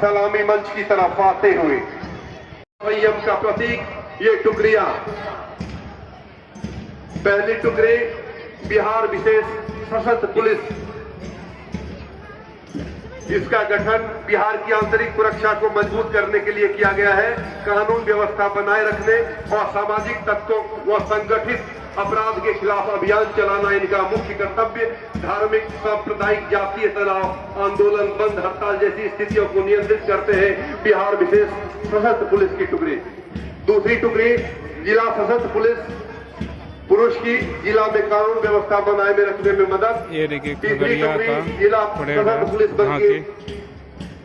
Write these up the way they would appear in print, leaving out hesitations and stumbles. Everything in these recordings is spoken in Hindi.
सलामी मंच की तरफ आते हुए संयम का प्रतीक ये टुकड़ियां, पहली टुकड़ी बिहार विशेष सशस्त्र पुलिस, इसका गठन बिहार की आंतरिक सुरक्षा को मजबूत करने के लिए किया गया है। कानून व्यवस्था बनाए रखने और सामाजिक तत्वों व संगठित अपराध के खिलाफ अभियान चलाना इनका मुख्य कर्तव्य। धार्मिक, सांप्रदायिक, जातीय तनाव, आंदोलन, बंद, हड़ताल जैसी स्थितियों को नियंत्रित करते हैं बिहार विशेष सशस्त्र पुलिस की टुकड़ी। दूसरी टुकड़ी जिला सशस्त्र पुलिस पुरुष की, जिला में कानून व्यवस्था बनाए में रखने में मदद। तीसरी टुकड़ी जिला सशस्त्र पुलिस बल की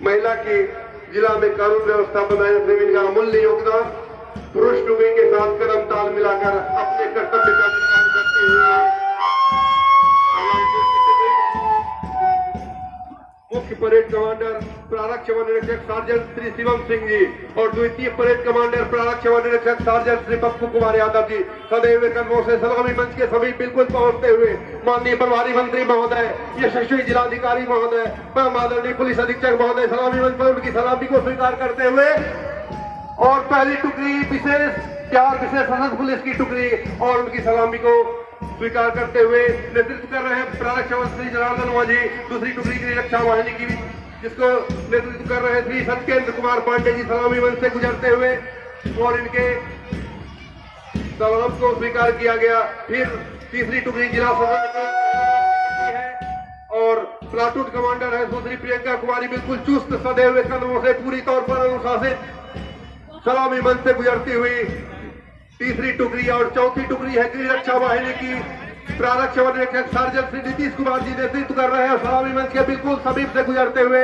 महिला की, जिला में कानून व्यवस्था बनाए रखने में इनका अमूल्य योगदान। पुरुष टुकड़ी के साथ कदम ताल मिलाकर अपने कर्तव्य का निर्वहन करते हुए मुख्य परेड कमांडर प्रारक्षक निरीक्षक सार्जेंट श्री शिवम सिंह जी और द्वितीय परेड कमांडर प्रारक्षक निरीक्षक सार्जेंट श्री पप्पू कुमार यादव जी सदैव कदमों से सलामी मंच के सभी बिल्कुल पहुंचते हुए माननीय प्रभारी मंत्री महोदय, यशस्वी जिलाधिकारी महोदय, परम आदरणीय पुलिस अधीक्षक महोदय सलामी मंच पर उनकी सलामी को स्वीकार करते हुए, और पहली टुकड़ी विशेष बिहार विशेष सशस्त्र पुलिस की टुकड़ी और उनकी सलामी को स्वीकार करते हुए नेतृत्व कर रहे हैं प्रारक्षक श्री जनार्दन माझी। दूसरी टुकड़ी की रक्षा वाहिनी की जिसको नेतृत्व कर रहे हैं श्री सत्येंद्र कुमार पांडे जी सलामी मंच से गुजरते हुए, और इनके सलाम को स्वीकार किया गया। फिर तीसरी टुकड़ी जिला सशस्त्र है और प्लाटून कमांडर है सुश्री प्रियंका कुमारी, बिल्कुल चुस्त सदैव कदमों से पूरी तौर पर अनुशासित सलामी मंच से गुजरती हुई तीसरी टुकड़ी। और चौथी टुकड़ी है गृह रक्षा वाहिनी की, प्रारक्षक निरीक्षक सार्जेंट श्री नीतीश कुमार जी नेतृत्व कर रहे हैं सलामी मंच के बिल्कुल समीप से गुजरते हुए,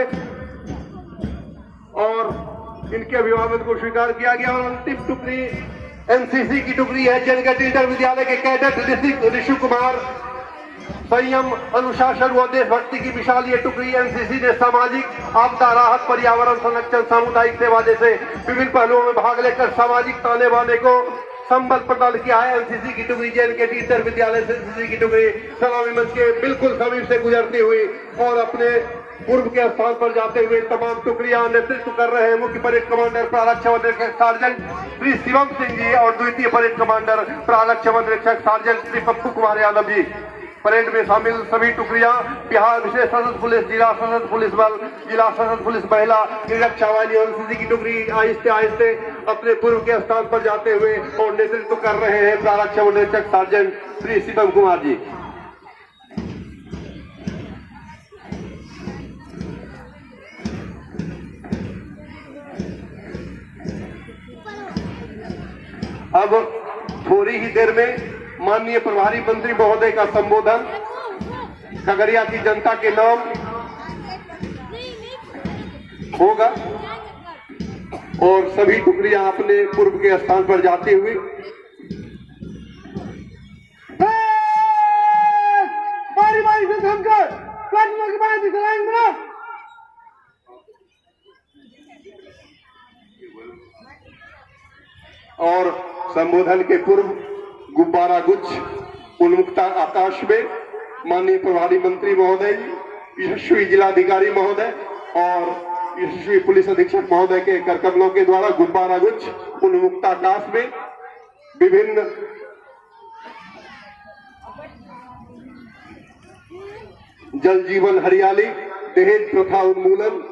और इनके अभिवादन को स्वीकार किया गया। और अंतिम टुकड़ी एनसीसी की टुकड़ी है, जनगत इंटर विद्यालय के कैडेट ऋषि कुमार। संयम, अनुशासन व देशभक्ति की विशाल ये टुकड़ी एनसीसी ने सामाजिक आपदा राहत, पर्यावरण संरक्षण, सामुदायिक सेवा जैसे विभिन्न पहलुओं में भाग लेकर सामाजिक ताने बाने को संबल प्रदान किया है। एनसीसी की टुकड़ी जेएनके इंटर विद्यालय से एनसीसी की टुकड़ी सलामी मंच के बिल्कुल समीप से गुजरती हुई और अपने पूर्व के स्थान पर जाते हुए तमाम टुकड़ियां नेतृत्व कर रहे हैं मुख्य परेड कमांडर प्रारक्षक निरीक्षक सार्जेंट श्री शिवम सिंह जी और द्वितीय परेड कमांडर प्रारक्षक निरीक्षक सार्जेंट श्री पप्पू कुमार यादव जी। परेड में शामिल सभी टुकड़ियां बिहार विशेष सशस्त्र पुलिस, जिला सशस्त्र पुलिस बल, जिला सशस्त्र पुलिस महिला, रक्षा वाहिनी और एनसीसी की टुकड़ी आहिस्ते आहिस्ते अपने पूर्व के स्थान पर जाते हुए और नेतृत्व कर रहे हैं प्रारक्षक निरीक्षक सार्जेंट श्री शिवम कुमार जी। अब थोड़ी ही देर में माननीय प्रभारी मंत्री महोदय का संबोधन खगड़िया की जनता के नाम होगा और सभी टुकड़ियां अपने पूर्व के स्थान पर जाती हुई और संबोधन के पूर्व गुब्बारा गुच्छ उन्मुक्ता आकाश में माननीय प्रभारी मंत्री महोदय, यशस्वी जिलाधिकारी महोदय और यशस्वी पुलिस अधीक्षक महोदय के करकमलों के द्वारा गुब्बारा गुच्छ उन्मुक्ता आकाश में विभिन्न जल जीवन हरियाली, दहेज प्रथा उन्मूलन,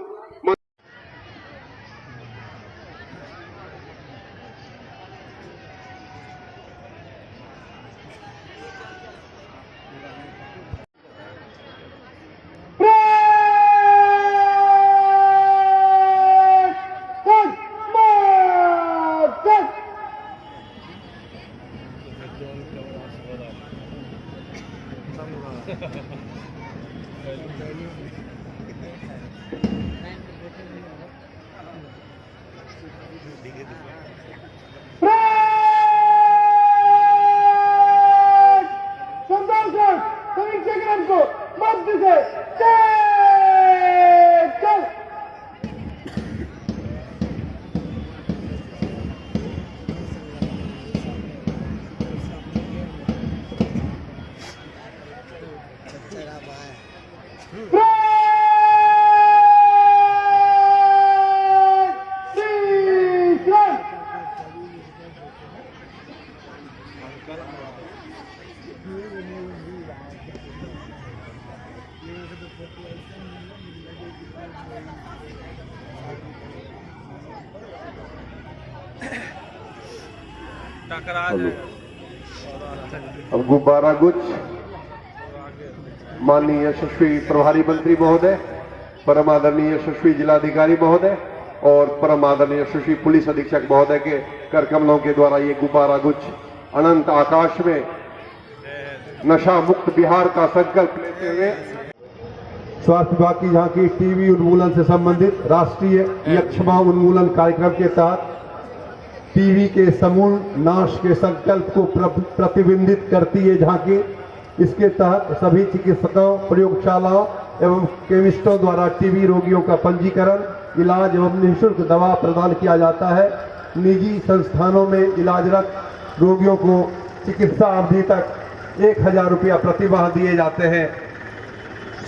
टकरा अब गुब्बारा गुच्छ माननीय यशस्वी प्रभारी मंत्री महोदय, परम आदरणीय यशस्वी जिलाधिकारी महोदय और परम आदरणीय यशस्वी पुलिस अधीक्षक महोदय के कर कमलों के द्वारा ये गुब्बारा गुच्छ अनंत आकाश में नशा मुक्त बिहार का संकल्प लेते हुए स्वास्थ्य विभाग की झांकी टीबी उन्मूलन से संबंधित राष्ट्रीय यक्षमा उन्मूलन कार्यक्रम के तहत टीबी के समूल नाश के संकल्प को प्रतिबिंबित करती है झांकी। इसके तहत सभी चिकित्सकों, प्रयोगशालाओं एवं केमिस्टों द्वारा टीबी रोगियों का पंजीकरण, इलाज एवं निःशुल्क दवा प्रदान किया जाता है। निजी संस्थानों में इलाजरत रोगियों को चिकित्सा अवधि तक 1000 रुपया प्रतिमाह दिए जाते हैं।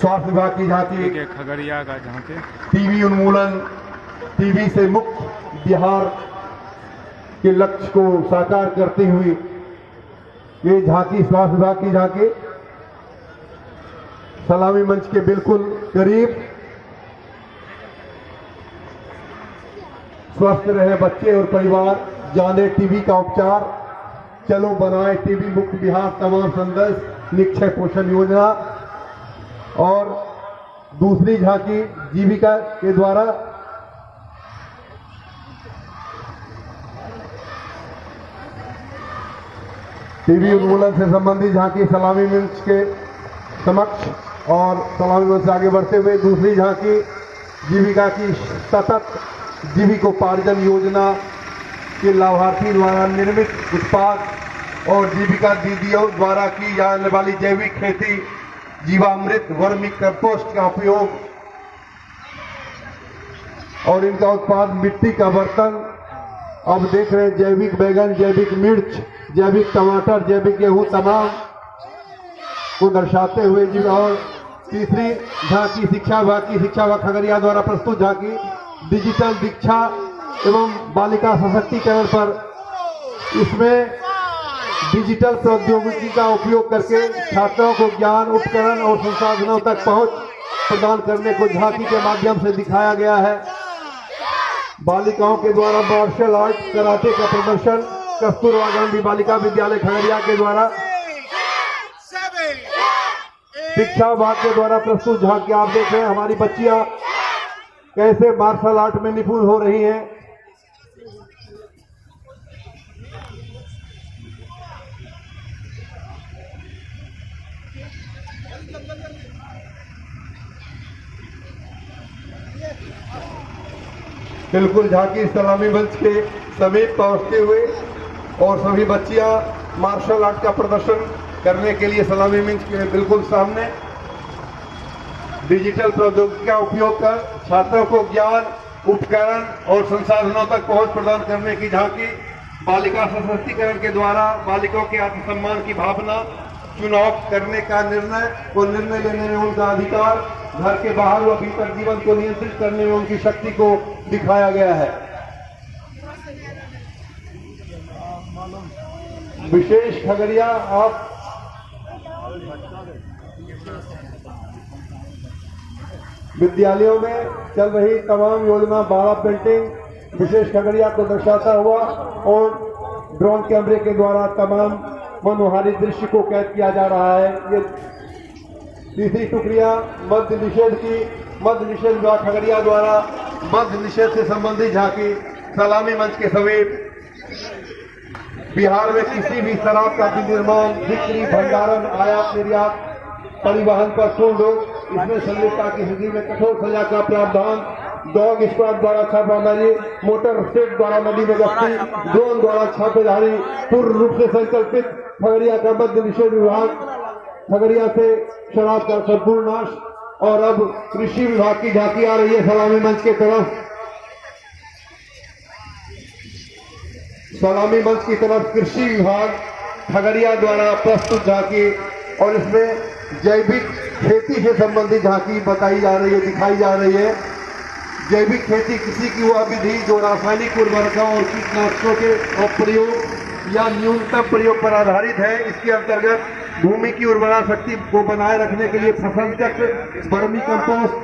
स्वास्थ्य विभाग की झांकी खगड़िया का झांकी टीबी उन्मूलन, टीबी से मुक्त बिहार के लक्ष्य को साकार करती हुई ये झांकी, स्वास्थ्य विभाग की झांकी सलामी मंच के बिल्कुल करीब स्वस्थ रहे बच्चे और परिवार, जाने टीबी का उपचार, चलो बनाए टीबी मुक्त बिहार तमाम संदेश निक्षय पोषण योजना। और दूसरी झांकी जीविका के द्वारा टीबी उन्मूलन से संबंधित झांकी सलामी मंच के समक्ष और सलामी मंच से आगे बढ़ते हुए दूसरी झांकी जीविका की सतत जीविकोपार्जन योजना के लाभार्थी द्वारा निर्मित उत्पाद और जीविका दीदियों द्वारा की जाने वाली जैविक खेती, जीवामृत, वर्मी कंपोस्ट का उपयोग और इनका उत्पाद मिट्टी का बर्तन, अब देख रहे हैं जैविक बैगन, जैविक मिर्च, जैविक टमाटर, जैविक गेहूं तमाम को दर्शाते हुए जी। और तीसरी झांकी शिक्षा विभाग की, शिक्षा विभाग खगड़िया द्वारा प्रस्तुत झांकी डिजिटल दीक्षा एवं बालिका सशक्तिकरण पर। इसमें डिजिटल प्रौद्योगिकी का उपयोग करके छात्रों को ज्ञान, उपकरण और संसाधनों तक पहुंच प्रदान करने को झांकी के माध्यम से दिखाया गया है। बालिकाओं के द्वारा मार्शल आर्ट, कराटे का प्रदर्शन कस्तूरबा गांधी बालिका विद्यालय खगड़िया के द्वारा, शिक्षा विभाग के द्वारा प्रस्तुत झांकी आप देख रहे हैं हमारी बच्चियां कैसे मार्शल आर्ट में निपुण हो रही हैं। बिल्कुल झांकी सलामी मंच के समीप पहुंचते हुए और सभी बच्चियां मार्शल आर्ट का प्रदर्शन करने के लिए सलामी मंच के बिल्कुल सामने डिजिटल प्रौद्योगिकी का उपयोग कर छात्रों को ज्ञान, उपकरण और संसाधनों तक पहुंच प्रदान करने की झांकी। बालिका सशक्तिकरण के द्वारा बालिकाओं के आत्मसम्मान की भावना, चुनाव करने का निर्णय और निर्णय लेने में उनका अधिकार, घर के बाहर व भीतर जीवन को नियंत्रित करने में उनकी शक्ति को दिखाया गया है। विशेष खगड़िया आप विद्यालयों में चल रही तमाम योजना 12 पेंटिंग विशेष खगड़िया को दर्शाता हुआ और ड्रोन कैमरे के द्वारा तमाम मनोहारी दृश्य को कैद किया जा रहा है। ये तीसरी टुकड़ियां मद्य निषेध की, मद्य निषेध विभाग खगड़िया द्वारा मद्य निषेध से संबंधित झांकी सलामी मंच के समीप। बिहार में किसी भी शराब का विनिर्माण, बिक्री, भंडारण, आयात निर्यात, परिवहन पर पूर्ण रोक, इसमें संलिप्तता की स्थिति में कठोर सजा का प्रावधान। डॉग स्क्वाड द्वारा छापामारी, मोटर स्टेट द्वारा नदी में गश्ती, ड्रोन द्वारा छापेदारी, पूर्ण रूप से संकल्पित खगड़िया का मद्य निषेध विभाग, खगड़िया से शराब का संपूर्ण नाश। और अब कृषि विभाग की झांकी आ रही है सलामी मंच के तरफ। सलामी मंच की तरफ कृषि विभाग खगड़िया द्वारा प्रस्तुत झांकी और इसमें जैविक खेती से संबंधित झांकी बताई जा रही है, दिखाई जा रही है। जैविक खेती किसी की वह विधि जो रासायनिक उर्वरकों और कीटनाशकों के प्रयोग या न्यूनतम प्रयोग पर आधारित है। इसके अंतर्गत भूमि की उर्वरा शक्ति को बनाए रखने के लिए फसल चक्र, वर्मी कंपोस्ट,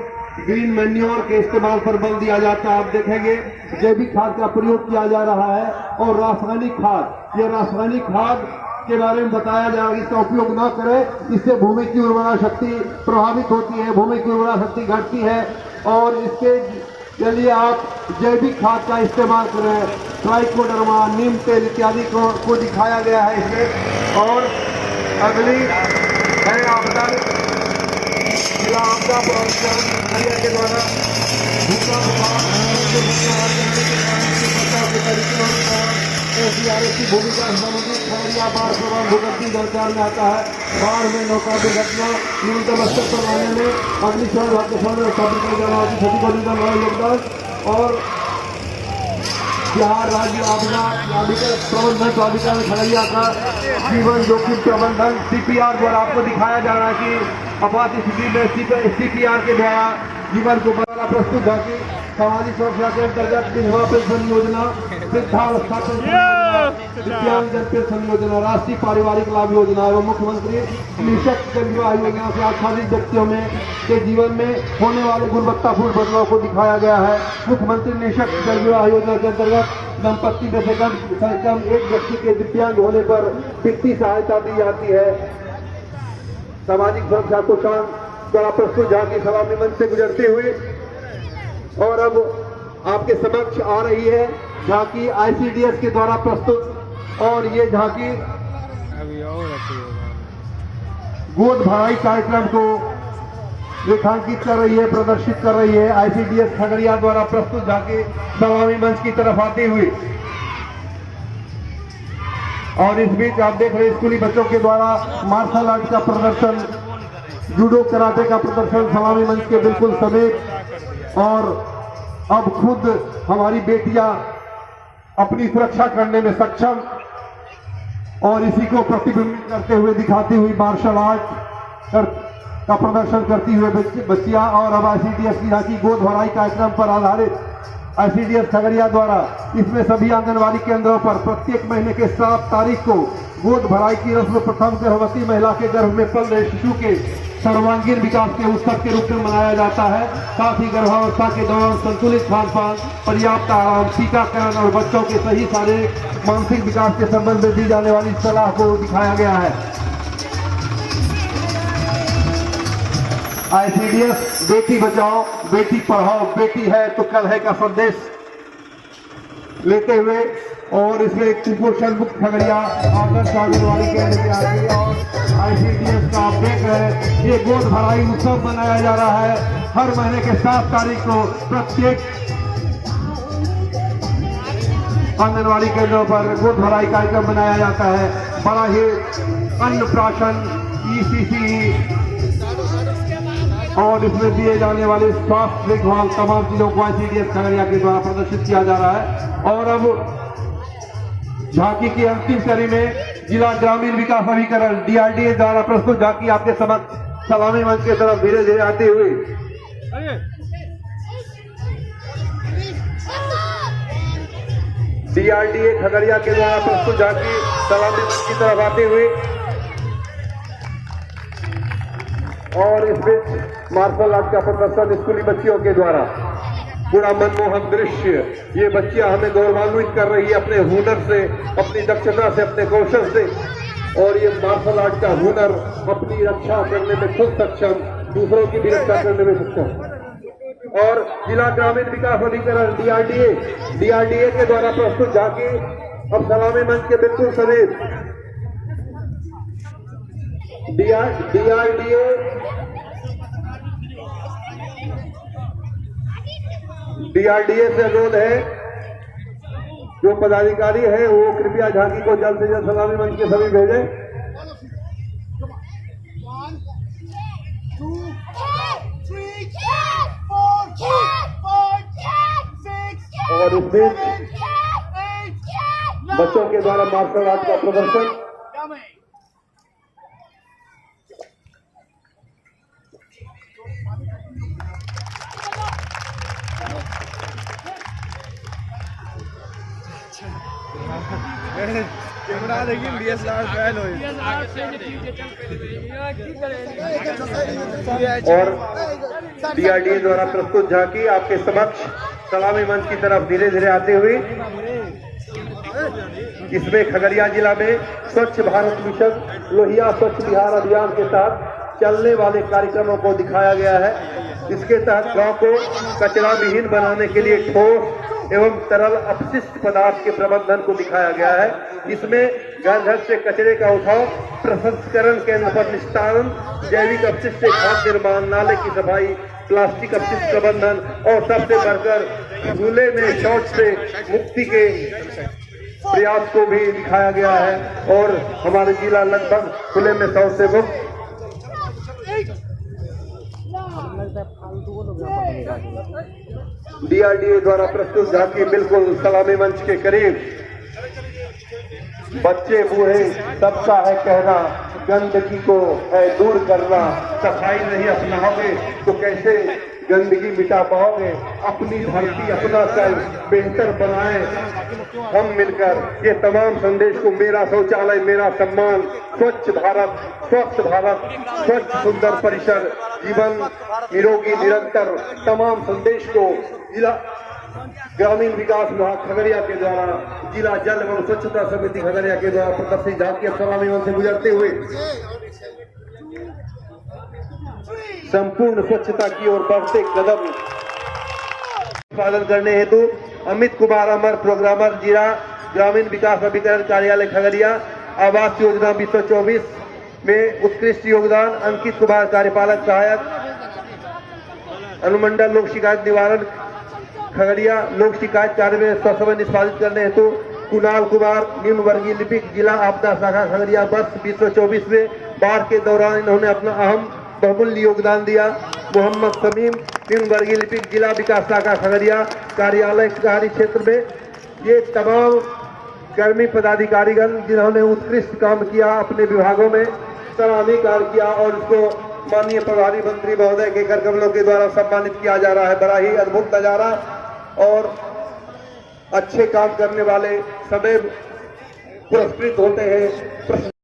ग्रीन मैन्योर के इस्तेमाल पर बल दिया जाता है। आप देखेंगे जैविक खाद का प्रयोग किया जा रहा है और रासायनिक खाद, ये रासायनिक खाद के बारे में बताया जा रहा है, इसका उपयोग न करें, इससे भूमि की उर्वरा शक्ति प्रभावित होती है, भूमि की उर्वरा शक्ति घटती है और इसके लिए आप जैविक खाद का इस्तेमाल करें। ट्राइकोडर्मा, नीम तेल इत्यादि को दिखाया गया है इसमें। और अगली है आपदा, जिला आपदा प्रबंधन खगड़िया के द्वारा भूखा बुखार के बचाव के तरीके और एसडीआरएफ की भूमिका संबंधित खगड़िया बाढ़ प्रबंधन भूगर्भीय जलचार में आता है। बाढ़ में नौका दुर्घटना न्यूनतम स्तर पर लाने में अग्निशमन विभाग के सामने स्थापित किए जाने वाली क्षति को न्यूनतम योगदान और बिहार राज्य आपदा प्रबंधन प्राधिकरण खगड़िया का जीवन जोखिम प्रबंधन सीपीआर द्वारा आपको दिखाया जा रहा है कि आपात स्थिति में सीपीआर के द्वारा जीवन को बदला प्रस्तुत झांकी सामाजिक सुरक्षा के अंतर्गत विधवा पेंशन योजना, वृद्धावस्था पेंशन योजना, दिव्यांगजन पेंशन योजना, राष्ट्रीय पारिवारिक लाभ योजना एवं मुख्यमंत्री निःशक्त जन विवाह योजना से आच्छादित व्यक्तियों में के जीवन में होने वाले गुणवत्तापूर्ण बदलाव को दिखाया गया है। मुख्यमंत्री निःशक्त जन विवाह योजना के अंतर्गत दंपत्ति में से कम एक व्यक्ति के दिव्यांग होने पर वित्तीय सहायता दी जाती है। सामाजिक सुरक्षा को द्वारा प्रस्तुत झांकी सलामी मंच से गुजरते हुए और अब आपके समक्ष आ रही है झांकी आईसीडीएस के द्वारा प्रस्तुत और ये झांकी गोद भराई कार्यक्रम को रेखांकित कर रही है, प्रदर्शित कर रही है। आईसीडीएस खगड़िया द्वारा प्रस्तुत झांकी सलामी मंच की तरफ आती हुई और इस बीच आप देख रहे स्कूली बच्चों के द्वारा मार्शल आर्ट का प्रदर्शन, जूडो कराटे का प्रदर्शन सलामी मंच के बिल्कुल समीप। और अब खुद हमारी बेटियां अपनी सुरक्षा करने में सक्षम और इसी को प्रतिबिंबित करते हुए दिखाती हुई मार्शल आर्ट का प्रदर्शन करती हुए बच्चियां। और अब आईसीडीएस की झांकी गोद भराई कार्यक्रम पर आधारित आईसीडीएस खगड़िया द्वारा इसमें सभी आंगनबाड़ी केंद्रों पर प्रत्येक महीने के 7 तारीख को गोद भराई की रस्म प्रथम गर्भवती महिला के गर्भ में पल रहे शिशु के सर्वांगीण विकास के उत्सव के रूप में मनाया जाता है। साथ ही गर्भावस्था के दौरान संतुलित खान पान, पर्याप्त आराम, टीकाकरण और बच्चों के सही शारीरिक मानसिक विकास के संबंध में दी जाने वाली सलाह को दिखाया गया है। आईसीडीएस बेटी बचाओ बेटी पढ़ाओ बेटी है तो कल है का संदेश लेते हुए और इसमें कुपोषण मुक्त खगड़िया आदर्श आंगनबाड़ी केंद्र के आगे और आईसीडीएस का आप देख रहे हैं ये गोद भराई उत्सव मनाया जा रहा है। हर महीने के 7 तारीख को प्रत्येक आंगनबाड़ी केंद्रों पर गोद भराई कार्यक्रम मनाया जाता है। बड़ा ही अन्नप्राशन, ईसीसी और इसमें दिए जाने वाले स्वास्थ्य देखभाल तमाम चीजों को आईसीडीएस खगड़िया के द्वारा प्रदर्शित किया जा रहा है। और अब झांकी की अंतिम कड़ी में जिला ग्रामीण विकास अभिकरण डीआरडीए द्वारा प्रस्तुत झांकी आपके समक्ष सलामी मंच की तरफ धीरे धीरे आती हुई डीआरडीए खगड़िया के द्वारा प्रस्तुत झांकी सलामी मंच की तरफ आती हुई और इस बीच मार्शल आर्ट का प्रदर्शन स्कूली बच्चियों के द्वारा पूरा मनमोहक दृश्य। ये बच्चियां हमें गौरवान्वित कर रही है अपने हुनर से, अपनी दक्षता से, अपने कौशल से। और ये मार्शल आर्ट का हुनर अपनी रक्षा करने में खुद सक्षम, दूसरों की भी रक्षा करने में सक्षम। और जिला ग्रामीण विकास अभिकरण डीआरडीए के द्वारा प्रस्तुत झांकी अब सलामी मंच के बिल्कुल समीप डीआरडीए से अनुरोध है जो पदाधिकारी है वो कृपया झांकी को जल्द से जल्द सलामी मंच के सभी भेजें। और इस बीच बच्चों के द्वारा मार्शल आर्ट का प्रदर्शन कैमरा लेकिन डीएसएलआर फैल हो और डीआरडीए द्वारा प्रस्तुत झांकी आपके समक्ष सलामी मंच की तरफ धीरे धीरे आते हुए इसमें खगड़िया जिला में स्वच्छ भारत मिशन लोहिया स्वच्छ बिहार अभियान के तहत चलने वाले कार्यक्रमों को दिखाया गया है। इसके तहत गांव को कचरा विहीन बनाने के लिए ठोस एवं तरल अपशिष्ट पदार्थ के प्रबंधन को दिखाया गया है। इसमें घर घर से कचरे का उठाव, प्रसंस्करण केंद्र पर निस्तारण, जैविक अपशिष्ट से खाद्य निर्माण, नाले की सफाई, प्लास्टिक अपशिष्ट प्रबंधन और सबसे बढ़कर खुले में शौच से मुक्ति के प्रयास को भी दिखाया गया है। और हमारे जिला लगभग खुले में शौच से मुक्त। डीआरडीए द्वारा प्रस्तुत झांकी बिल्कुल सलामी मंच के करीब। बच्चे बूढ़े सबका है कहना, गंदगी को है दूर करना। सफाई नहीं अपनाओगे तो कैसे गंदगी मिटा पाओगे। अपनी धरती अपना कर बेहतर बनाएं हम मिलकर। ये तमाम संदेश को मेरा शौचालय मेरा सम्मान, स्वच्छ भारत, स्वस्थ भारत, स्वच्छ सुंदर परिसर, जीवन निरोगी निरंतर, तमाम संदेश को जिला ग्रामीण विकास विभाग खगड़िया के द्वारा, जिला जल एवं स्वच्छता समिति खगड़िया के द्वारा प्रदर्शित झांकी सलामी मंच से गुजरते हुए संपूर्ण स्वच्छता की ओर बढ़ते कदम पालन करने हेतु अमित कुमार अमर, प्रोग्रामर, जिला ग्रामीण विकास अभिकरण कार्यालय खगड़िया, आवास योजना 2024 में उत्कृष्ट योगदान। अंकित कुमार, कार्यपालक सहायक, अनुमंडल लोक शिकायत निवारण खगड़िया, लोक शिकायत कार्य में ससमय निष्पादित करने हेतु कुणाल कुमार, निम्न वर्गीय लिपिक, जिला आपदा शाखा खगड़िया। वर्ष 2024 में बाढ़ के दौरान इन्होंने अपना अहम बहुमूल्य योगदान दिया। मोहम्मद समीम, निम्न वर्गीय लिपिक, जिला विकास शाखा खगड़िया, कार्यालय कार्य क्षेत्र में। ये तमाम कर्मी पदाधिकारीगण जिन्होंने उत्कृष्ट काम किया, अपने विभागों में सराहनीय कार्य किया और इसको माननीय प्रभारी मंत्री महोदय के कर कमलों के द्वारा सम्मानित किया जा रहा है। बड़ा ही अद्भुत नजारा और अच्छे काम करने वाले सदैव पुरस्कृत होते हैं।